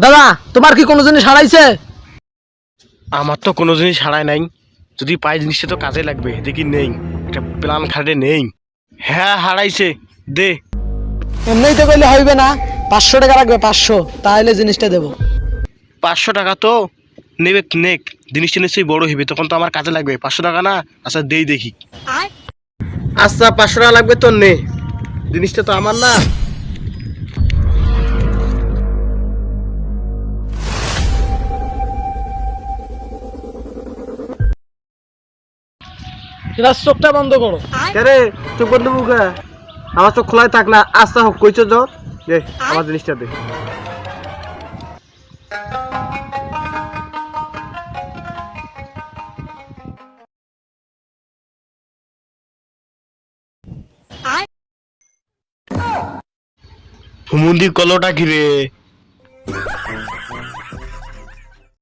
দাদা তোমার কি কোনো জিনিস হারাইছে? আমার তো কোনো জিনিস হারায় নাই, যদি পাই জিনিসটা তো কাজে লাগবে। দেখি নেই, একটা প্ল্যান খাটে নেই। হ্যাঁ হারাইছে, দে। এমনিই তো কইলে হইবে না, 500 টাকা লাগবে, 500, তাহলে জিনিসটা দেবো। 500 টাকা তো নেবে, নেক। জিনিসটা নিশ্চয়ই বড় হইবে, তখন তো আমার কাজে লাগবে। 500 টাকা না, আচ্ছা দেই দেখি। আচ্ছা 500 টাকা লাগবে তো নে, জিনিসটা তো আমার না। এবার চোখটা বন্ধ করো। আরে চোখ বন্ধ মুখা, আমার চোখ খোলাই থাক না। আচ্ছা হোক, কইছো যাও, দে আমার জিনিসটা দে। হুমুন্দি কলটা কি রে?